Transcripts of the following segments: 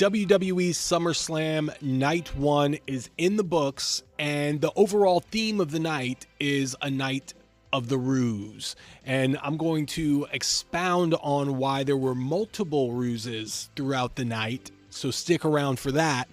WWE Summerslam Night 1 is in the books, and the overall theme of the night is a night of the Ruse. And I'm going to expound on why there were multiple ruses throughout the night, so stick around for that.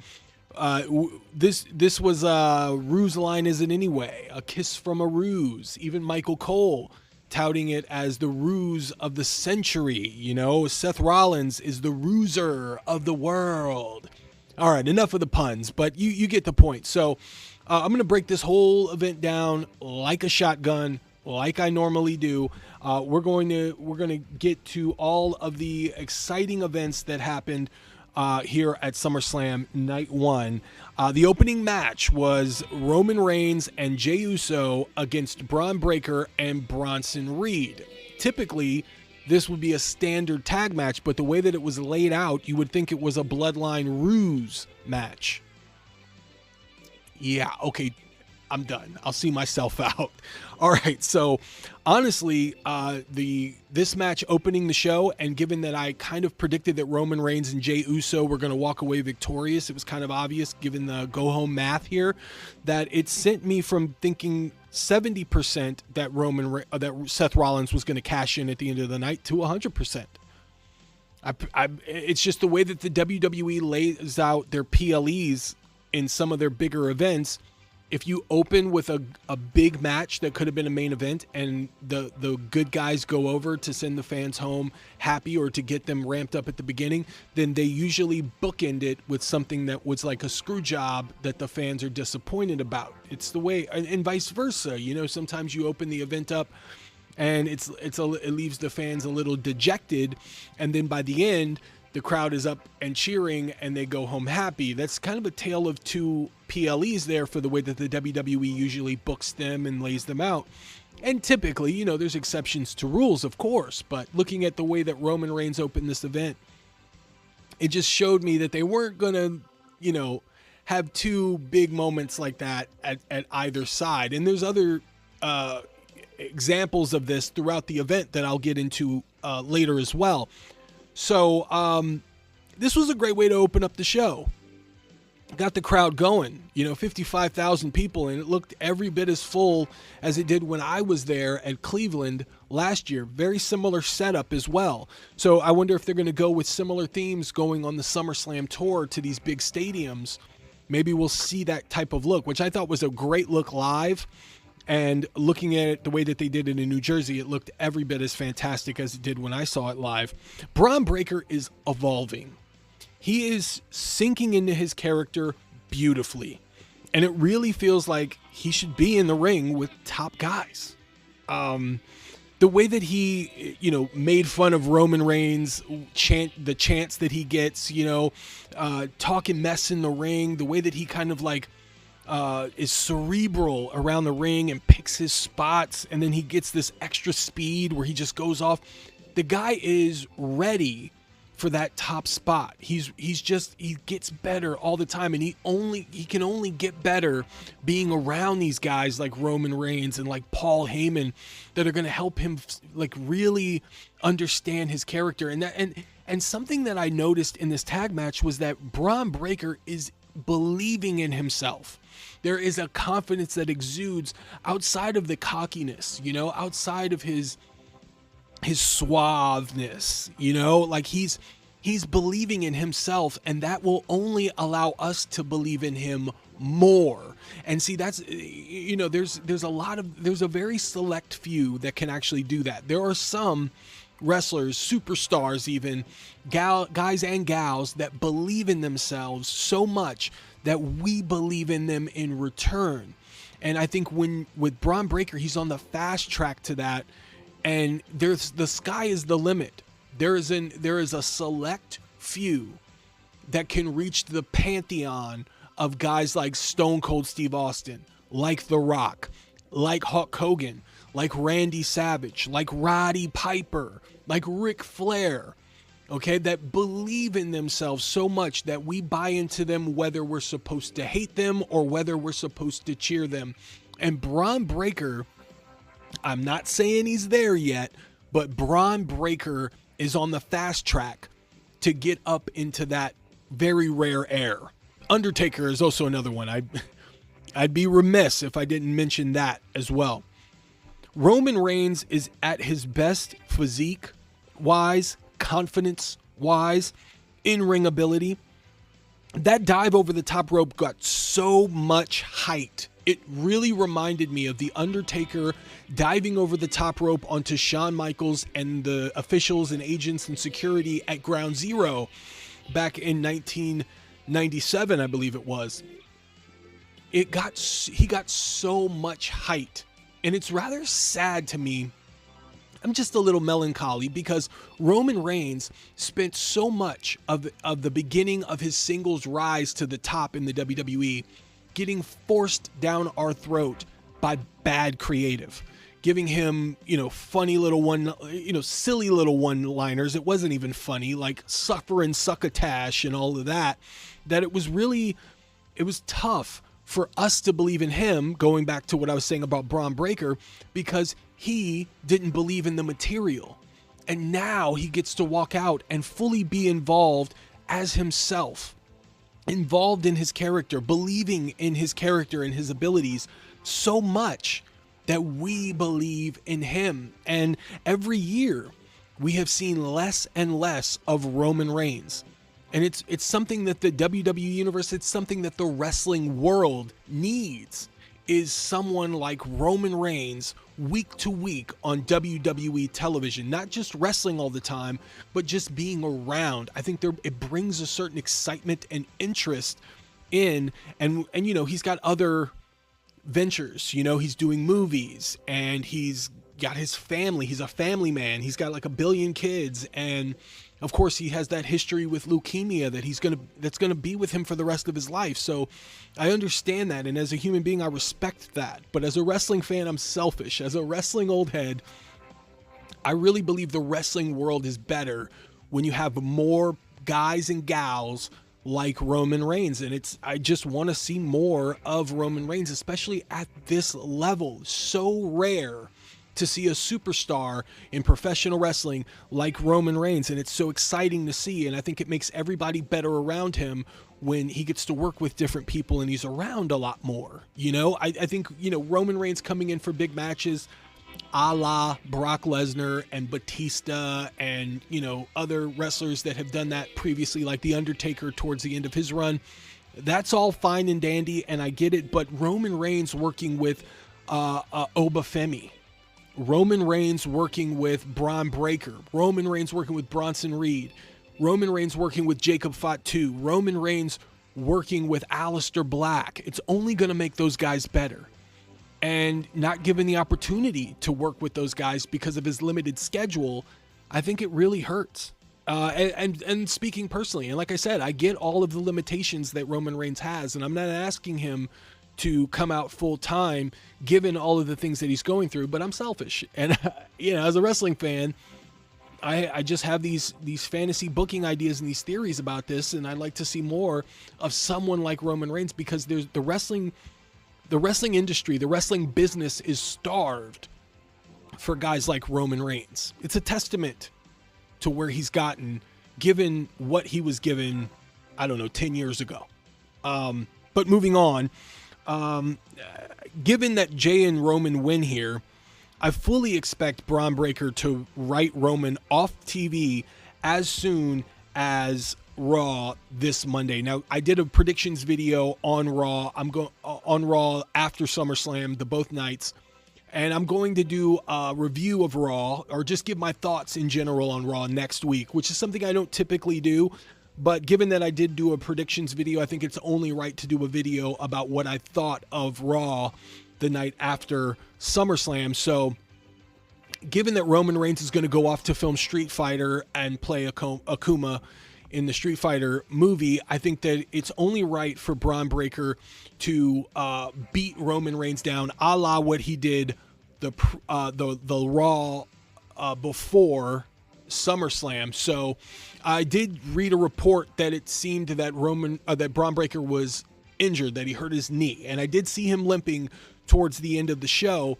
This was a Ruse line is it anyway, a kiss from a ruse. Even Michael Cole touting it as the ruse of the century. You know, Seth Rollins is the ruser of the world. All right, enough of the puns, but you get the point. So I'm going to break this whole event down like a shotgun, like I normally do. We're going to get to all of the exciting events that happened here at SummerSlam Night 1. The opening match was Roman Reigns and Jey Uso against Braun Breaker and Bronson Reed. Typically, this would be a standard tag match, but the way that it was laid out, you would think it was a Bloodline Ruse match. Yeah, okay, I'm done. I'll see myself out. All right, so honestly, this match opening the show, and given that I kind of predicted that Roman Reigns and Jey Uso were going to walk away victorious, it was kind of obvious, given the go-home math here, that it sent me from thinking 70% that Seth Rollins was going to cash in at the end of the night to 100%. It's just the way that the WWE lays out their PLEs in some of their bigger events. If you open with a big match that could have been a main event and the good guys go over to send the fans home happy or to get them ramped up at the beginning, then they usually bookend it with something that was like a screw job that the fans are disappointed about. It's the way, and vice versa. You know, sometimes you open the event up and it leaves the fans a little dejected, and then by the end, the crowd is up and cheering and they go home happy. That's kind of a tale of two PLEs there for the way that the WWE usually books them and lays them out. And typically, you know, there's exceptions to rules, of course, but looking at the way that Roman Reigns opened this event, it just showed me that they weren't going to, you know, have two big moments like that at either side. And there's other examples of this throughout the event that I'll get into later as well. So this was a great way to open up the show. Got the crowd going, you know, 55,000 people, and it looked every bit as full as it did when I was there at Cleveland last year. Very similar setup as well. So I wonder if they're going to go with similar themes going on the SummerSlam tour to these big stadiums. Maybe we'll see that type of look, which I thought was a great look live. And looking at it the way that they did it in New Jersey, it looked every bit as fantastic as it did when I saw it live. Braun Breaker is evolving. He is sinking into his character beautifully. And it really feels like he should be in the ring with top guys. The way that he, you know, made fun of Roman Reigns, the chants that he gets, you know, talking mess in the ring, the way that he kind of like, is cerebral around the ring and picks his spots, and then he gets this extra speed where he just goes off. The guy is ready for that top spot. He gets better all the time, and he can only get better being around these guys like Roman Reigns and like Paul Heyman that are going to help him like really understand his character. And something that I noticed in this tag match was that Braun Breaker is believing in himself. There is a confidence that exudes outside of the cockiness, you know, outside of his suaveness, you know, like he's believing in himself, and that will only allow us to believe in him more. And see, that's, you know, there's a very select few that can actually do that. There are some wrestlers, superstars even, guys and gals that believe in themselves so much that we believe in them in return. And I think with Braun Breaker, he's on the fast track to that, and the sky is the limit. There is a select few that can reach the pantheon of guys like Stone Cold Steve Austin, like The Rock, like Hulk Hogan, like Randy Savage, like Roddy Piper, like Ric Flair, okay, that believe in themselves so much that we buy into them whether we're supposed to hate them or whether we're supposed to cheer them. And Braun Breaker, I'm not saying he's there yet, but Braun Breaker is on the fast track to get up into that very rare air. Undertaker is also another one. I'd be remiss if I didn't mention that as well. Roman Reigns is at his best physique-wise, confidence-wise, in-ring ability. That dive over the top rope got so much height. It really reminded me of The Undertaker diving over the top rope onto Shawn Michaels and the officials and agents and security at Ground Zero back in 1997, I believe it was. He got so much height. And it's rather sad to me. I'm just a little melancholy because Roman Reigns spent so much of the beginning of his singles rise to the top in the WWE getting forced down our throat by bad creative, giving him, funny little silly little one-liners. It wasn't even funny, like suffer and succotash and all of that it was tough for us to believe in him, going back to what I was saying about Braun Breaker, because he didn't believe in the material. And now he gets to walk out and fully be involved as himself, involved in his character, believing in his character and his abilities so much that we believe in him. And every year we have seen less and less of Roman Reigns. And it's something that the WWE universe, it's something that the wrestling world needs, is someone like Roman Reigns week to week on WWE television, not just wrestling all the time, but just being around. I think it brings a certain excitement and interest in, and he's got other ventures, he's doing movies and he's got his family. He's a family man. He's got like 1 billion kids, and of course, he has that history with leukemia that's gonna be with him for the rest of his life. So I understand that, and as a human being, I respect that. But as a wrestling fan, I'm selfish. As a wrestling old head, I really believe the wrestling world is better when you have more guys and gals like Roman Reigns. And I just want to see more of Roman Reigns, especially at this level. So rare to see a superstar in professional wrestling like Roman Reigns, and it's so exciting to see, and I think it makes everybody better around him when he gets to work with different people and he's around a lot more. I think Roman Reigns coming in for big matches a la Brock Lesnar and Batista and other wrestlers that have done that previously, like The Undertaker towards the end of his run, that's all fine and dandy and I get it. But Roman Reigns working with Obafemi, Roman Reigns working with Braun Breaker, Roman Reigns working with Bronson Reed, Roman Reigns working with Jacob Fatu, Roman Reigns working with Aleister Black. It's only going to make those guys better. And not given the opportunity to work with those guys because of his limited schedule, I think it really hurts. And speaking personally, and like I said, I get all of the limitations that Roman Reigns has, and I'm not asking him to come out full time given all of the things that he's going through, but I'm selfish. And as a wrestling fan, I just have these fantasy booking ideas and these theories about this, and I'd like to see more of someone like Roman Reigns, because there's the wrestling industry, the wrestling business is starved for guys like Roman Reigns. It's a testament to where he's gotten, given what he was given, 10 years ago. But moving on, given that Jay and Roman win here, I fully expect Braun Breaker to write Roman off TV as soon as Raw this Monday. Now, I did a predictions video on Raw. I'm going on Raw after SummerSlam, both nights, and I'm going to do a review of Raw, or just give my thoughts in general on Raw next week, which is something I don't typically do. But given that I did do a predictions video, I think it's only right to do a video about what I thought of Raw the night after SummerSlam. So given that Roman Reigns is going to go off to film Street Fighter and play Akuma in the Street Fighter movie, I think that it's only right for Braun Breaker to beat Roman Reigns down, a la what he did the Raw before SummerSlam. So I did read a report that it seemed that that Braun Breaker was injured, that he hurt his knee, and I did see him limping towards the end of the show.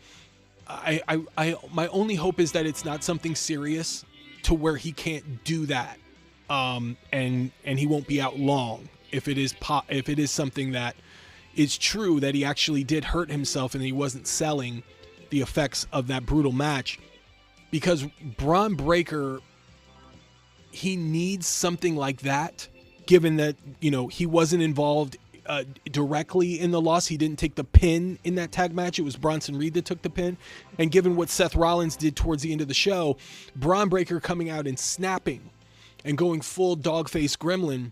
My only hope is that it's not something serious to where he can't do that and he won't be out long if it is something that is true, that he actually did hurt himself and he wasn't selling the effects of that brutal match. Because Braun Breaker, he needs something like that, given that, he wasn't involved directly in the loss. He didn't take the pin in that tag match. It was Bronson Reed that took the pin. And given what Seth Rollins did towards the end of the show, Braun Breaker coming out and snapping and going full dog-face gremlin,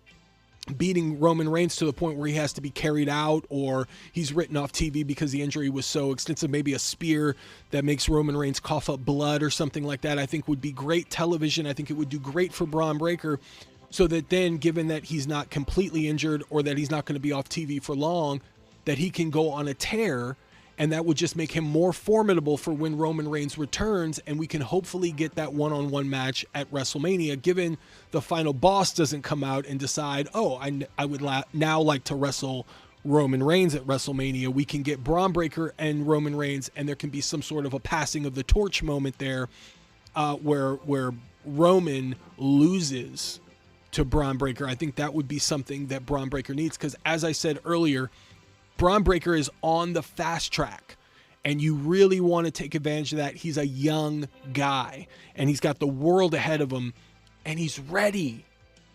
beating Roman Reigns to the point where he has to be carried out, or he's written off TV because the injury was so extensive. Maybe a spear that makes Roman Reigns cough up blood or something like that, I think would be great television. I think it would do great for Braun Breaker, so that then, given that he's not completely injured or that he's not going to be off TV for long, that he can go on a tear, and that would just make him more formidable for when Roman Reigns returns, and we can hopefully get that one-on-one match at WrestleMania, given the final boss doesn't come out and decide, I would now like to wrestle Roman Reigns at WrestleMania. We can get Braun Breaker and Roman Reigns, and there can be some sort of a passing of the torch moment there, where Roman loses to Braun Breaker. I think that would be something that Braun Breaker needs, because as I said earlier, Braun Breaker is on the fast track, and you really want to take advantage of that. He's a young guy, and he's got the world ahead of him, and he's ready.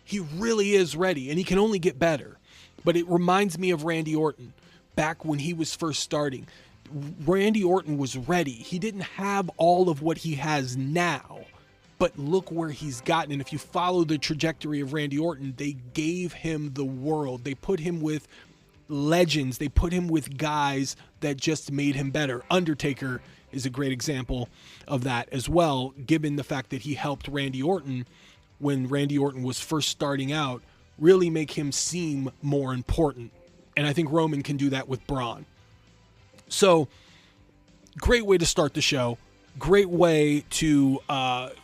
He really is ready, and he can only get better. But it reminds me of Randy Orton back when he was first starting. Randy Orton was ready. He didn't have all of what he has now, but look where he's gotten. And if you follow the trajectory of Randy Orton, they gave him the world. They put him with legends. They put him with guys that just made him better. Undertaker is a great example of that as well, given the fact that he helped Randy Orton when Randy Orton was first starting out, really make him seem more important. And I think Roman can do that with Braun. So, great way to start the show. Great way to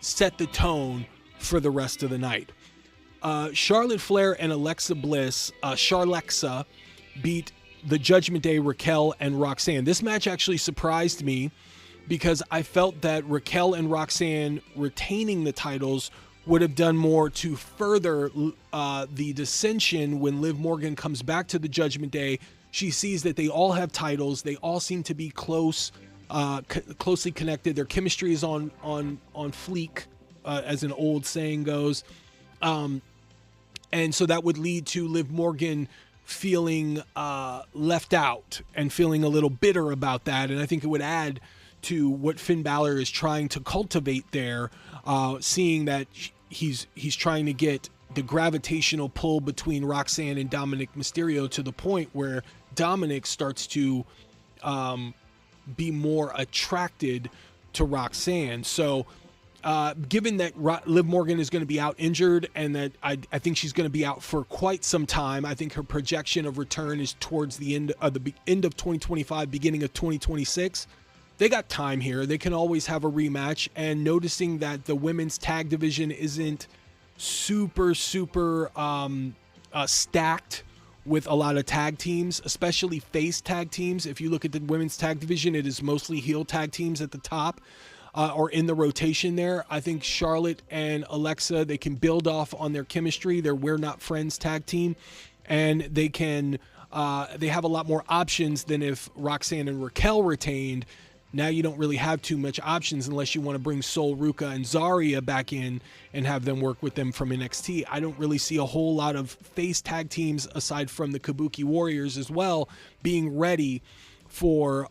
set the tone for the rest of the night. Charlotte Flair and Alexa Bliss, Charlexa, beat the Judgment Day, Raquel and Roxanne. This match actually surprised me because I felt that Raquel and Roxanne retaining the titles would have done more to further the dissension when Liv Morgan comes back to the Judgment Day. She sees that they all have titles. They all seem to be closely connected. Their chemistry is on fleek, as an old saying goes. And so that would lead to Liv Morgan feeling left out and feeling a little bitter about that. And I think it would add to what Finn Balor is trying to cultivate there, seeing that he's trying to get the gravitational pull between Roxanne and Dominic Mysterio to the point where Dominic starts to be more attracted to Roxanne. So given that Liv Morgan is going to be out injured, and that I think she's going to be out for quite some time, I think her projection of return is towards the end of 2025, beginning of 2026. They got time here. They can always have a rematch. And noticing that the women's tag division isn't super stacked with a lot of tag teams, especially face tag teams. If you look at the women's tag division, it is mostly heel tag teams at the top, or in the rotation there. I think Charlotte and Alexa, they can build off on their chemistry, their We're Not Friends tag team, and they can they have a lot more options than if Roxanne and Raquel retained. Now you don't really have too much options unless you want to bring Sol Ruca and Zarya back in and have them work with them from NXT. I don't really see a whole lot of face tag teams aside from the Kabuki Warriors as well being ready for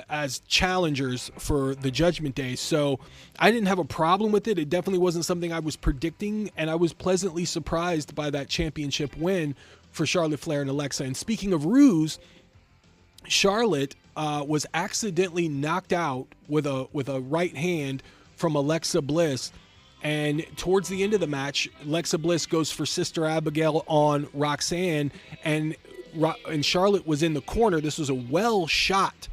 as challengers for the Judgment Day. So I didn't have a problem with it. It definitely wasn't something I was predicting, and I was pleasantly surprised by that championship win for Charlotte Flair and Alexa. And speaking of Ruse, Charlotte was accidentally knocked out with a right hand from Alexa Bliss, and towards the end of the match, Alexa Bliss goes for Sister Abigail on Roxanne, and Charlotte was in the corner. This was a well shot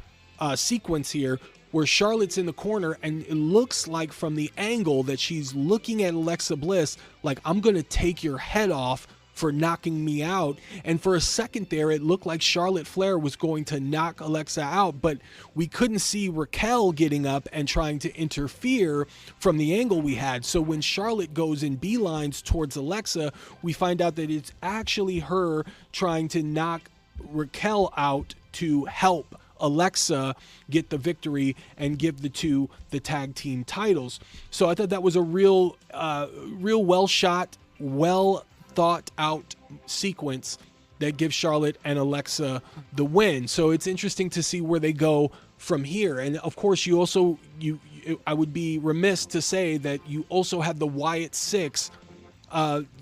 sequence here where Charlotte's in the corner, and it looks like from the angle that she's looking at Alexa Bliss like, I'm going to take your head off for knocking me out. And for a second there, it looked like Charlotte Flair was going to knock Alexa out, but we couldn't see Raquel getting up and trying to interfere from the angle we had. So when Charlotte goes in beelines towards Alexa, we find out that it's actually her trying to knock Raquel out to help Alexa get the victory and give the two the tag team titles. So I thought that was a real well shot, well thought out sequence that gives Charlotte and Alexa the win. So it's interesting to see where they go from here. And of course, I would be remiss to say that you also have the Wyatt Six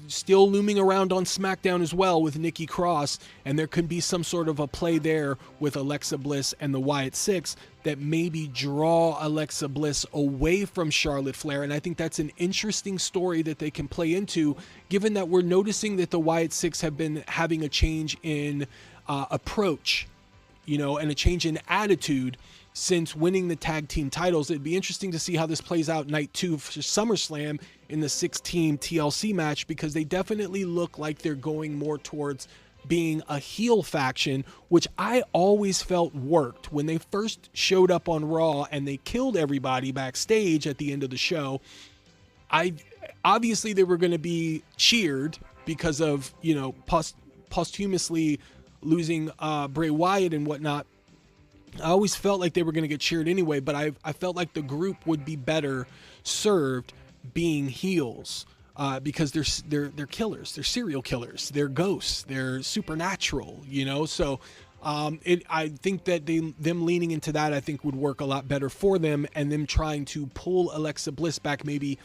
still looming around on SmackDown as well with Nikki Cross, and there could be some sort of a play there with Alexa Bliss and the Wyatt Six that maybe draw Alexa Bliss away from Charlotte Flair. And I think that's an interesting story that they can play into, given that we're noticing that the Wyatt Six have been having a change in approach, and a change in attitude since winning the tag team titles. It'd be interesting to see how this plays out night 2 for SummerSlam in the 6-team TLC match, because they definitely look like they're going more towards being a heel faction, which I always felt worked. When they first showed up on Raw and they killed everybody backstage at the end of the show, obviously they were going to be cheered because of, posthumously losing Bray Wyatt and whatnot. I always felt like they were going to get cheered anyway, but I felt like the group would be better served being heels, because they're killers, they're serial killers, they're ghosts, they're supernatural, So I think that them leaning into that, I think, would work a lot better for them, and them trying to pull Alexa Bliss back, maybe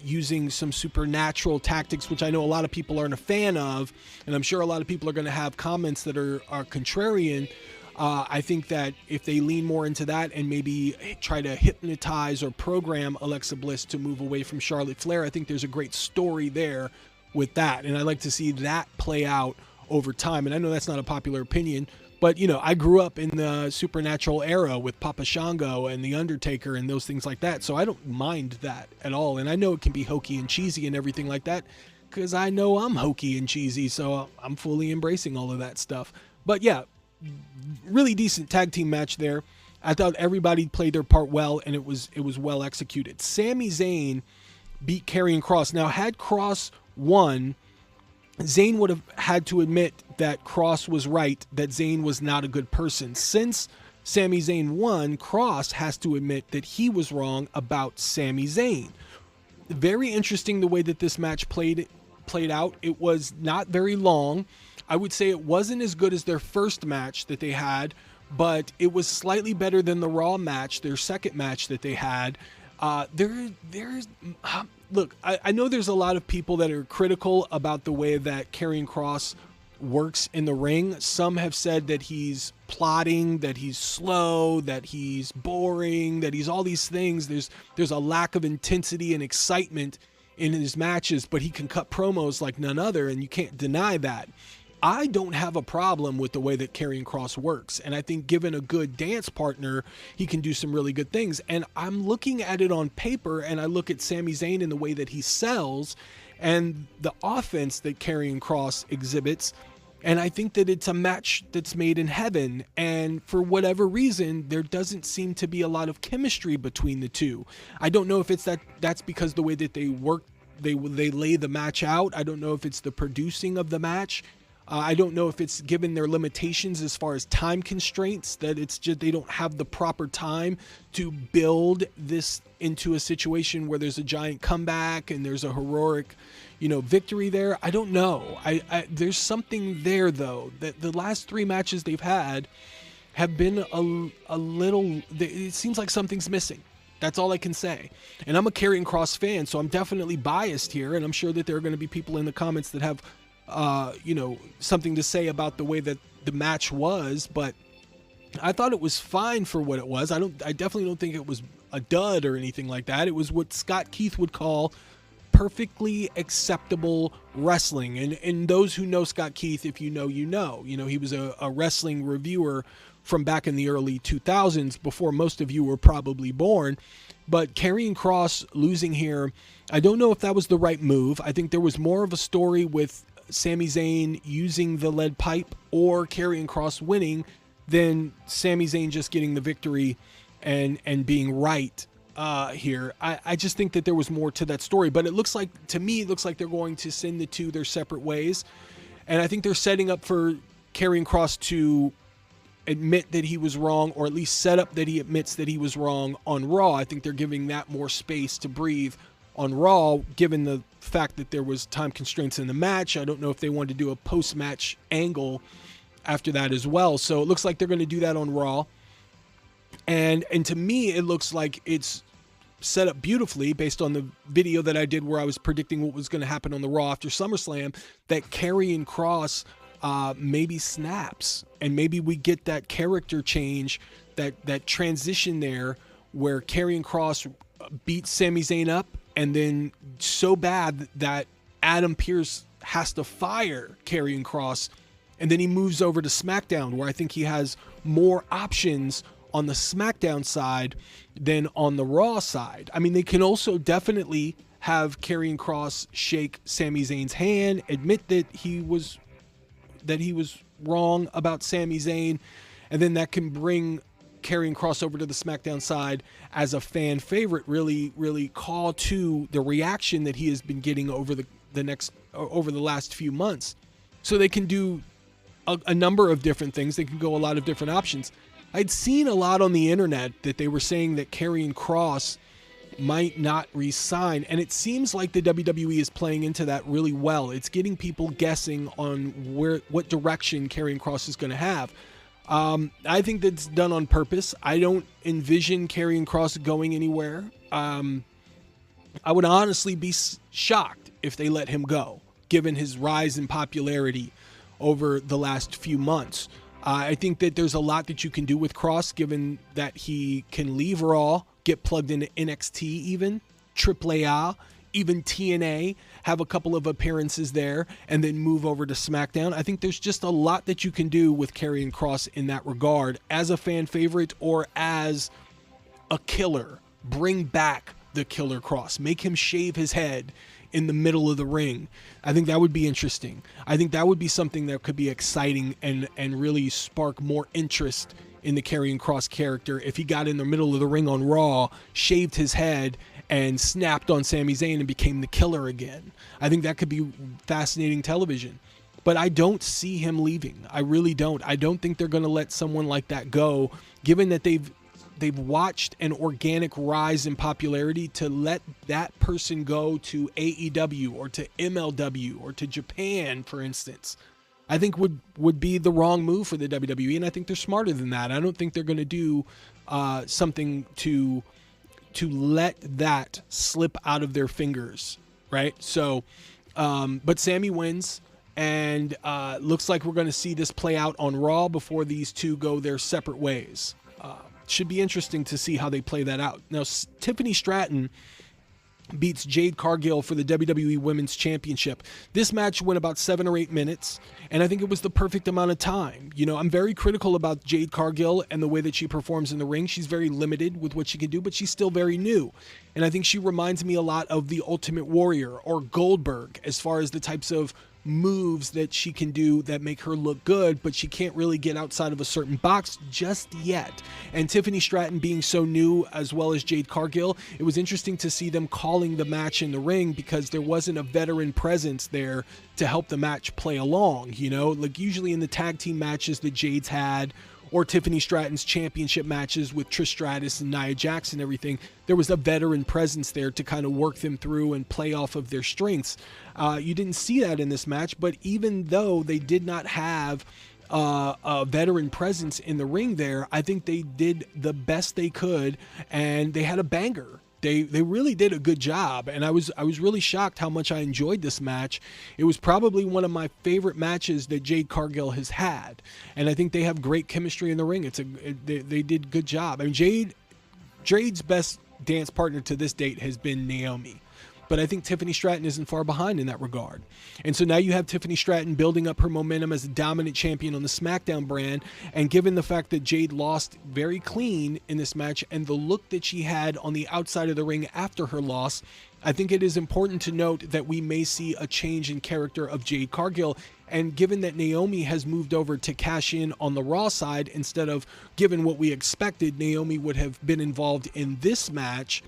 using some supernatural tactics, which I know a lot of people aren't a fan of, and I'm sure a lot of people are going to have comments that are contrarian. I think that if they lean more into that and maybe try to hypnotize or program Alexa Bliss to move away from Charlotte Flair, I think there's a great story there with that. And I'd like to see that play out over time. And I know that's not a popular opinion, but, I grew up in the supernatural era with Papa Shango and The Undertaker and those things like that. So I don't mind that at all. And I know it can be hokey and cheesy and everything like that, because I know I'm hokey and cheesy. So I'm fully embracing all of that stuff. But yeah, really decent tag team match there. I thought everybody played their part well, and it was well executed. Sami Zayn beat Karrion Kross. Now, had Kross won, Zayn would have had to admit that Kross was right, that Zayn was not a good person. Since Sami Zayn won, Kross has to admit that he was wrong about Sami Zayn. Very interesting the way that this match played out. It was not very long. I would say it wasn't as good as their first match that they had, but it was slightly better than the Raw match, their second match that they had. Look, I know there's a lot of people that are critical about the way that Karrion Kross works in the ring. Some have said that he's plotting, that he's slow, that he's boring, that he's all these things. There's a lack of intensity and excitement in his matches, but he can cut promos like none other, and you can't deny that. I don't have a problem with the way that Karrion Kross works, and I think given a good dance partner, he can do some really good things. And I'm looking at it on paper, and I look at Sami Zayn in the way that he sells and the offense that Karrion Kross exhibits, and I think that it's a match that's made in heaven. And for whatever reason, there doesn't seem to be a lot of chemistry between the two. I don't know if it's that's because the way that they work, they lay the match out. I don't know if it's the producing of the match. I don't know if it's given their limitations as far as time constraints, that it's just they don't have the proper time to build this into a situation where there's a giant comeback and there's a heroic, victory there. I don't know. There's something there, though, that the last 3 matches they've had have been a little, it seems like something's missing. That's all I can say. And I'm a Karrion Kross fan, so I'm definitely biased here, and I'm sure that there are going to be people in the comments that have something to say about the way that the match was, but I thought it was fine for what it was. I definitely don't think it was a dud or anything like that. It was what Scott Keith would call perfectly acceptable wrestling. And those who know Scott Keith, if you know, he was a wrestling reviewer from back in the early 2000s, before most of you were probably born. But Karrion Kross losing here, I don't know if that was the right move. I think there was more of a story with Sami Zayn using the lead pipe or Karrion Kross winning than Sami Zayn just getting the victory and being right here. I just think that there was more to that story, but to me it looks like they're going to send the two their separate ways, and I think they're setting up for Karrion Kross to admit that he was wrong, or at least set up that he admits that he was wrong on Raw. I think they're giving that more space to breathe on Raw, given the fact that there was time constraints in the match. I don't know if they wanted to do a post-match angle after that as well. So it looks like they're going to do that on Raw. And to me, it looks like it's set up beautifully based on the video that I did where I was predicting what was going to happen on the Raw after SummerSlam, that Karrion Kross maybe snaps, and maybe we get that character change, that transition there where Karrion Kross beats Sami Zayn up, and then so bad that Adam Pearce has to fire Karrion Kross, and then he moves over to SmackDown, where I think he has more options on the SmackDown side than on the Raw side. I mean, they can also definitely have Karrion Kross shake Sami Zayn's hand, admit that he was wrong about Sami Zayn, and then that can bring Karrion Kross over to the SmackDown side as a fan favorite, really call to the reaction that he has been getting over the last few months. So they can do a number of different things. They can go a lot of different options. I'd seen a lot on the internet that they were saying that Karrion Kross might not resign, and it seems like the WWE is playing into that really well. It's getting people guessing on what direction Karrion Kross is going to have. I think that's done on purpose. I don't envision Karrion Kross going anywhere. I would honestly be shocked if they let him go, given his rise in popularity over the last few months. I think that there's a lot that you can do with Kross, given that he can leave Raw, get plugged into NXT even, AAA, even TNA, have a couple of appearances there, and then move over to SmackDown. I think there's just a lot that you can do with Karrion Kross in that regard, as a fan favorite or as a killer. Bring back the Killer Kross. Make him shave his head in the middle of the ring. I think that would be interesting. I think that would be something that could be exciting and really spark more interest in the Karrion Kross character if he got in the middle of the ring on Raw, shaved his head, and snapped on Sami Zayn and became the killer again. I think that could be fascinating television. But I don't see him leaving. I really don't. I don't think they're going to let someone like that go, given that they've watched an organic rise in popularity. To let that person go to AEW or to MLW or to Japan, for instance, I think would be the wrong move for the WWE, and I think they're smarter than that. I don't think they're going to do something to let that slip out of their fingers, right? So, but Sami wins, and looks like we're going to see this play out on Raw before these two go their separate ways. Should be interesting to see how they play that out. Now, Tiffany Stratton beats Jade Cargill for the WWE Women's Championship. This match went about 7 or 8 minutes, and I think it was the perfect amount of time. You know, I'm very critical about Jade Cargill and the way that she performs in the ring. She's very limited with what she can do, but she's still very new. And I think she reminds me a lot of the Ultimate Warrior or Goldberg as far as the types of moves that she can do that make her look good, but she can't really get outside of a certain box just yet. And Tiffany Stratton being so new, as well as Jade Cargill, it was interesting to see them calling the match in the ring because there wasn't a veteran presence there to help the match play along. You know, like usually in the tag team matches that Jade's had, or Tiffany Stratton's championship matches with Trish Stratus and Nia Jax and everything, there was a veteran presence there to kind of work them through and play off of their strengths. You didn't see that in this match, but even though they did not have a veteran presence in the ring there, I think they did the best they could, and they had a banger. They really did a good job, and I was really shocked how much I enjoyed this match. It was probably one of my favorite matches that Jade Cargill has had, and I think they have great chemistry in the ring. They did a good job. I mean, Jade's best dance partner to this date has been Naomi. But I think Tiffany Stratton isn't far behind in that regard. And so now you have Tiffany Stratton building up her momentum as a dominant champion on the SmackDown brand. And given the fact that Jade lost very clean in this match and the look that she had on the outside of the ring after her loss, I think it is important to note that we may see a change in character of Jade Cargill. And given that Naomi has moved over to cash in on the Raw side, instead of, given what we expected, Naomi would have been involved in this match,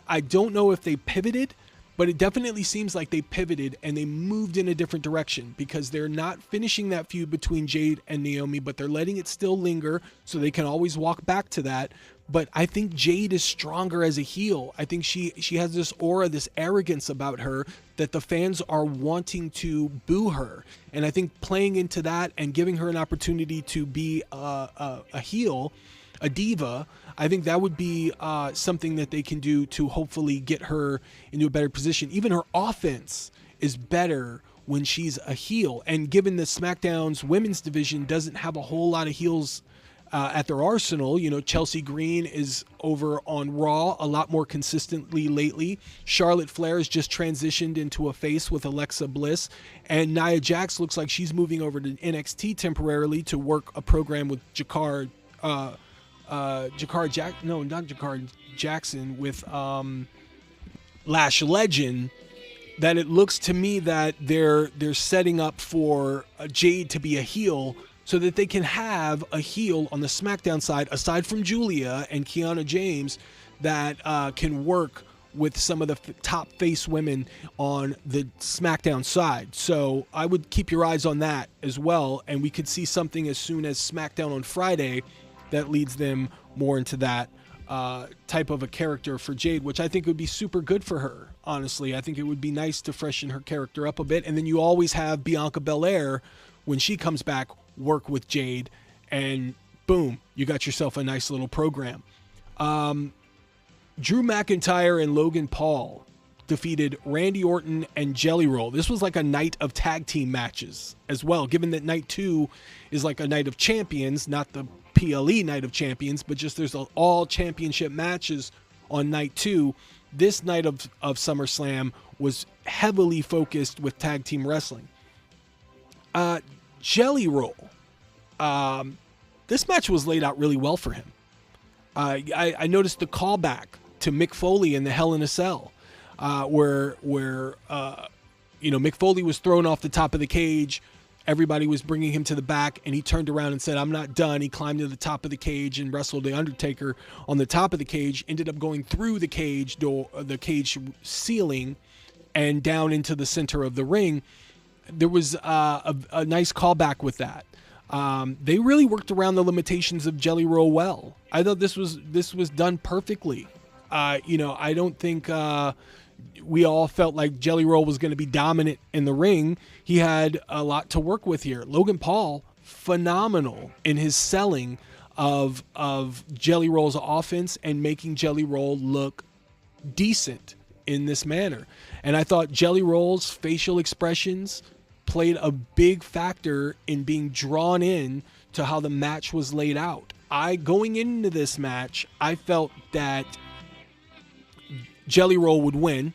I don't know if they pivoted, but it definitely seems like they pivoted and they moved in a different direction, because they're not finishing that feud between Jade and Naomi, but they're letting it still linger so they can always walk back to that. But I think Jade is stronger as a heel. I think she has this aura, this arrogance about her that the fans are wanting to boo her. And I think playing into that and giving her an opportunity to be a heel, a diva, I think that would be something that they can do to hopefully get her into a better position. Even her offense is better when she's a heel. And given that SmackDown's women's division doesn't have a whole lot of heels at their arsenal, you know, Chelsea Green is over on Raw a lot more consistently lately. Charlotte Flair has just transitioned into a face with Alexa Bliss, and Nia Jax looks like she's moving over to NXT temporarily to work a program with Jakar Jackson with Lash Legend. That it looks to me that they're setting up for Jade to be a heel, so that they can have a heel on the SmackDown side, aside from Julia and Kiana James, that can work with some of the top face women on the SmackDown side. So I would keep your eyes on that as well, and we could see something as soon as SmackDown on Friday that leads them more into that type of a character for Jade, which I think would be super good for her. Honestly, I think it would be nice to freshen her character up a bit. And then you always have Bianca Belair, when she comes back, work with Jade, and boom, you got yourself a nice little program. Drew McIntyre and Logan Paul defeated Randy Orton and Jelly Roll. This was like a night of tag team matches as well, given that night 2 is like a night of champions, not the PLE night of champions, but just there's all championship matches on night 2. This night of SummerSlam was heavily focused with tag team wrestling. Jelly Roll. This match was laid out really well for him. I noticed the callback to Mick Foley in the Hell in a Cell, where Mick Foley was thrown off the top of the cage. Everybody was bringing him to the back, and he turned around and said, "I'm not done." He climbed to the top of the cage and wrestled The Undertaker on the top of the cage, ended up going through the cage door, the cage ceiling, and down into the center of the ring. There was a nice callback with that. They really worked around the limitations of Jelly Roll well. I thought this was done perfectly. I don't think we all felt like Jelly Roll was going to be dominant in the ring. He had a lot to work with here. Logan Paul, phenomenal in his selling of Jelly Roll's offense and making Jelly Roll look decent in this manner. And I thought Jelly Roll's facial expressions played a big factor in being drawn in to how the match was laid out. Going into this match, I felt that Jelly Roll would win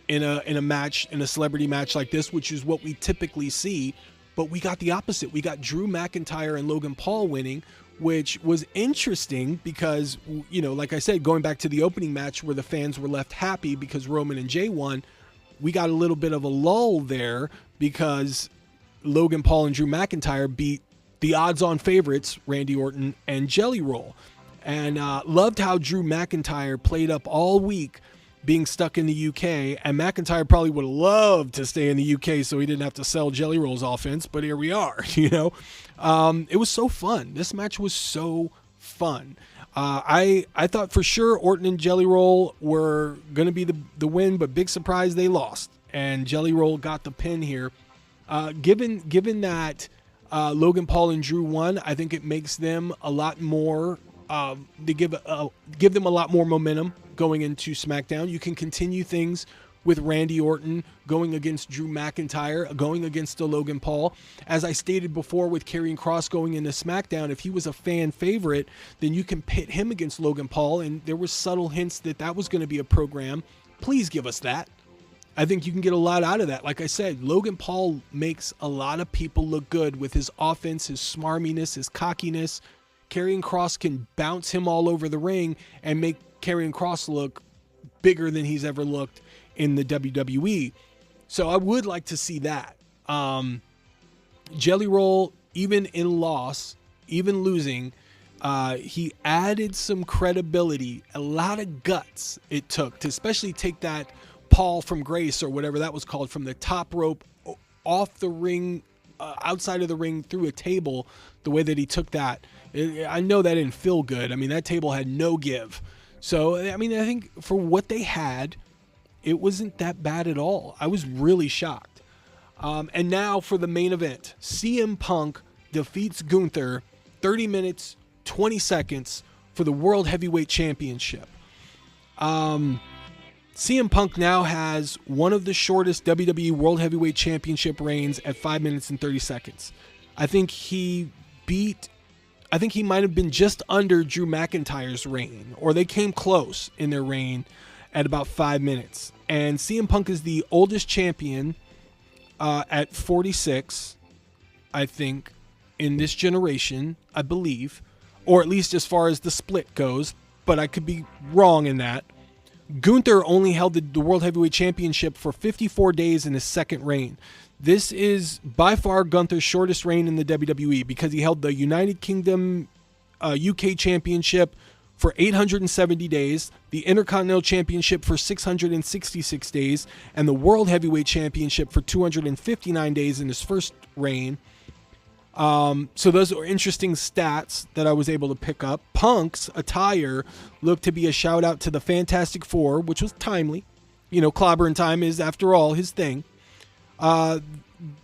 in a match, in a celebrity match like this, which is what we typically see. But we got the opposite. We got Drew McIntyre and Logan Paul winning, which was interesting because, like I said, going back to the opening match where the fans were left happy because Roman and Jay won, we got a little bit of a lull there because Logan Paul and Drew McIntyre beat the odds-on favorites, Randy Orton and Jelly Roll. And loved how Drew McIntyre played up all week being stuck in the UK, and McIntyre probably would have loved to stay in the UK so he didn't have to sell Jelly Roll's offense, but here we are. It was so fun. This match was so fun. I thought for sure Orton and Jelly Roll were going to be the win, but big surprise, they lost, and Jelly Roll got the pin here. Given that Logan Paul and Drew won, I think it makes them a lot more. They give them a lot more momentum going into SmackDown. You can continue things with Randy Orton going against Drew McIntyre, going against Logan Paul. As I stated before with Karrion Kross going into SmackDown, if he was a fan favorite, then you can pit him against Logan Paul, and there were subtle hints that was going to be a program. Please give us that. I think you can get a lot out of that. Like I said, Logan Paul makes a lot of people look good with his offense, his smarminess, his cockiness. Karrion Kross can bounce him all over the ring and make Karrion Kross look bigger than he's ever looked in the WWE. So I would like to see that. Jelly Roll, even in loss, even losing, he added some credibility, a lot of guts it took to especially take that Paul from Grace or whatever that was called from the top rope off the ring, outside of the ring through a table, the way that he took that. I know that didn't feel good. I mean, that table had no give. So, I mean, I think for what they had, it wasn't that bad at all. I was really shocked. And now for the main event. CM Punk defeats Gunther 30 minutes, 20 seconds for the World Heavyweight Championship. CM Punk now has one of the shortest WWE World Heavyweight Championship reigns at 5 minutes and 30 seconds. I think he might have been just under Drew McIntyre's reign, or they came close in their reign at about 5 minutes. And CM Punk is the oldest champion at 46, I think, in this generation, I believe, or at least as far as the split goes, but I could be wrong in that. Gunther only held the World Heavyweight Championship for 54 days in his second reign. This is by far Gunther's shortest reign in the WWE because he held the United Kingdom UK Championship for 870 days, the Intercontinental Championship for 666 days, and the World Heavyweight Championship for 259 days in his first reign. So those are interesting stats that I was able to pick up. Punk's attire looked to be a shout out to the Fantastic Four, which was timely. You know, clobbering time is, after all, his thing.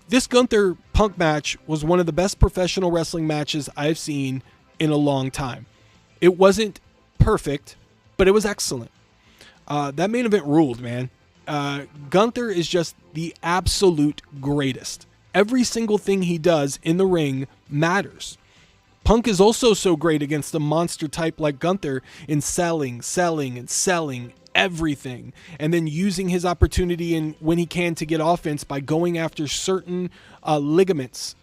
This Gunther Punk match was one of the best professional wrestling matches I've seen in a long time. It wasn't perfect, but it was excellent. That main event ruled, man. Gunther is just the absolute greatest. Every single thing he does in the ring matters. Punk is also so great against a monster type like Gunther in selling everything, and then using his opportunity and when he can to get offense by going after certain ligaments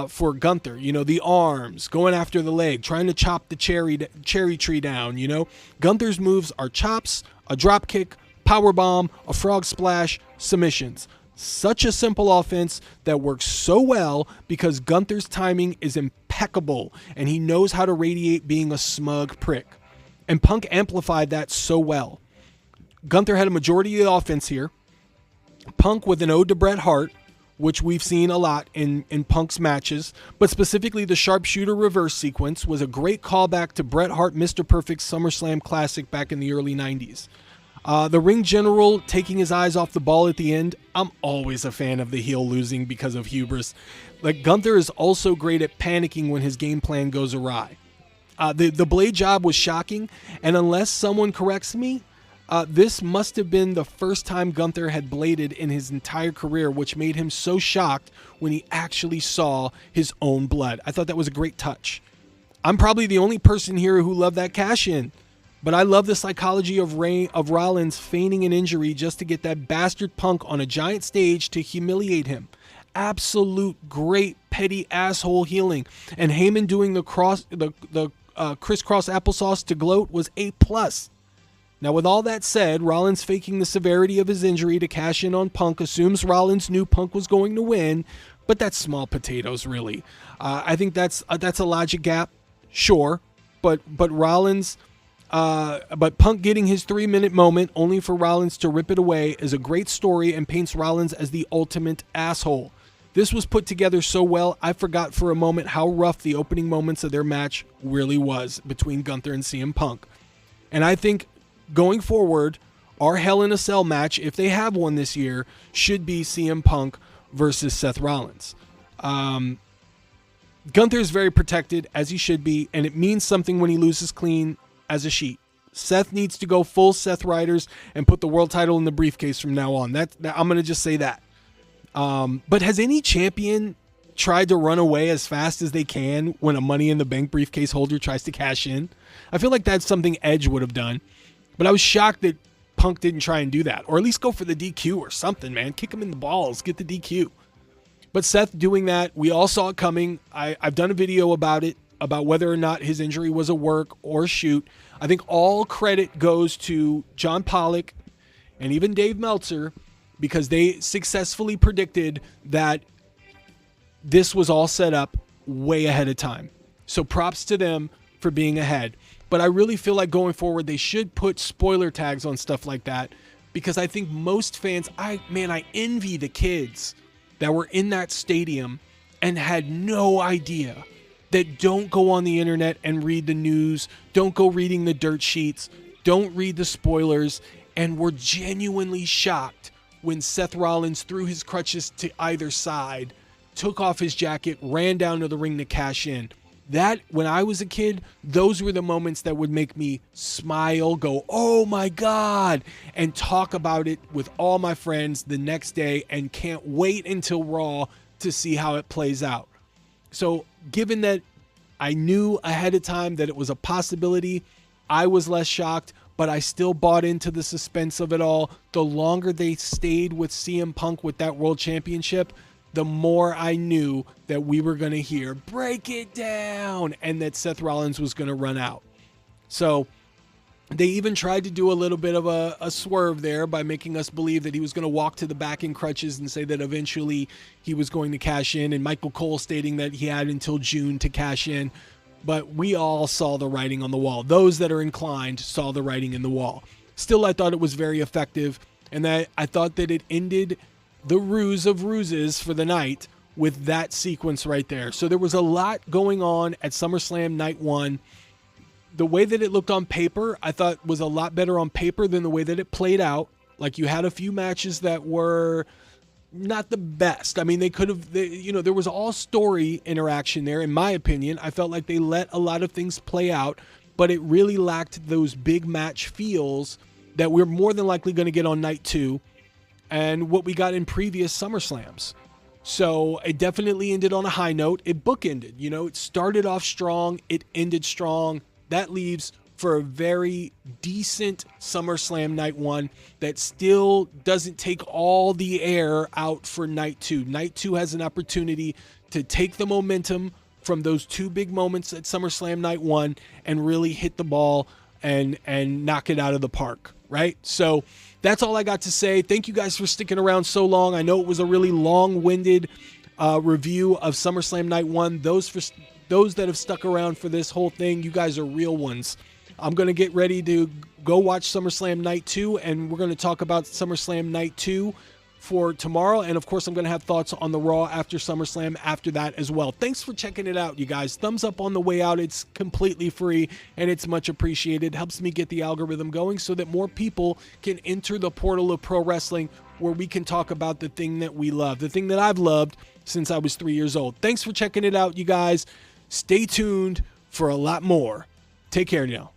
for Gunther. You know, the arms, going after the leg, trying to chop the cherry tree down. You know, Gunther's moves are chops, a drop kick, power bomb, a frog splash, submissions. Such a simple offense that works so well because Gunther's timing is impeccable and he knows how to radiate being a smug prick. And Punk amplified that so well. Gunther had a majority of the offense here. Punk with an ode to Bret Hart, which we've seen a lot in Punk's matches, but specifically the sharpshooter reverse sequence was a great callback to Bret Hart Mr. Perfect SummerSlam Classic back in the early 90s. The ring general taking his eyes off the ball at the end. I'm always a fan of the heel losing because of hubris. Like, Gunther is also great at panicking when his game plan goes awry. The blade job was shocking, and unless someone corrects me, this must have been the first time Gunther had bladed in his entire career, which made him so shocked when he actually saw his own blood. I thought that was a great touch. I'm probably the only person here who loved that cash-in. But I love the psychology of Rollins feigning an injury just to get that bastard Punk on a giant stage to humiliate him. Absolute great petty asshole healing. And Heyman doing the crisscross applesauce to gloat was A+. Now, with all that said, Rollins faking the severity of his injury to cash in on Punk assumes Rollins knew Punk was going to win, but that's small potatoes, really. I think that's a logic gap, sure, but Rollins. But Punk getting his 3-minute moment only for Rollins to rip it away is a great story and paints Rollins as the ultimate asshole. This was put together so well, I forgot for a moment how rough the opening moments of their match really was between Gunther and CM Punk. And I think going forward, our Hell in a Cell match, if they have one this year, should be CM Punk versus Seth Rollins. Gunther is very protected, as he should be, and it means something when he loses clean as a sheet. Seth needs to go full Seth Riders and put the world title in the briefcase from now on. I'm going to just say that. But has any champion tried to run away as fast as they can when a Money in the Bank briefcase holder tries to cash in? I feel like that's something Edge would have done. But I was shocked that Punk didn't try and do that, or at least go for the DQ or something, man. Kick him in the balls, get the DQ. But Seth doing that, we all saw it coming. I've done a video about it, about whether or not his injury was a work or a shoot. I think all credit goes to John Pollock and even Dave Meltzer, because they successfully predicted that this was all set up way ahead of time. So props to them for being ahead. But I really feel like going forward, they should put spoiler tags on stuff like that, because I think most fans, I envy the kids that were in that stadium and had no idea, that don't go on the internet and read the news, don't go reading the dirt sheets, don't read the spoilers, and were genuinely shocked when Seth Rollins threw his crutches to either side, took off his jacket, ran down to the ring to cash in. That, when I was a kid, those were the moments that would make me smile, go, oh my God, and talk about it with all my friends the next day, and can't wait until Raw to see how it plays out. So given that I knew ahead of time that it was a possibility, I was less shocked, but I still bought into the suspense of it all. The longer they stayed with CM Punk with that World Championship, the more I knew that we were going to hear break it down, and that Seth Rollins was going to run out. So they even tried to do a little bit of a swerve there by making us believe that he was going to walk to the back in crutches and say that eventually he was going to cash in, and Michael Cole stating that he had until June to cash in. But we all saw the writing on the wall. Those that are inclined saw the writing in the wall. Still, I thought it was very effective, and that I thought that it ended the ruse of ruses for the night with that sequence right there. So there was a lot going on at SummerSlam Night 1. The way that it looked on paper, I thought was a lot better on paper than the way that it played out. Like, you had a few matches that were not the best. I mean, there was all story interaction there, in my opinion. I felt like they let a lot of things play out, but it really lacked those big match feels that we're more than likely going to get on Night 2 and what we got in previous SummerSlams. So it definitely ended on a high note. It bookended, it started off strong, it ended strong. That leaves for a very decent SummerSlam Night 1 that still doesn't take all the air out for Night 2. Night 2 has an opportunity to take the momentum from those two big moments at SummerSlam Night 1 and really hit the ball and knock it out of the park, right? So that's all I got to say. Thank you guys for sticking around so long. I know it was a really long-winded review of SummerSlam Night 1. Those that have stuck around for this whole thing, you guys are real ones. I'm going to get ready to go watch SummerSlam Night 2, and we're going to talk about SummerSlam Night 2 for tomorrow. And, of course, I'm going to have thoughts on the Raw after SummerSlam after that as well. Thanks for checking it out, you guys. Thumbs up on the way out. It's completely free, and it's much appreciated. Helps me get the algorithm going so that more people can enter the portal of pro wrestling, where we can talk about the thing that we love, the thing that I've loved since I was 3 years old. Thanks for checking it out, you guys. Stay tuned for a lot more. Take care now.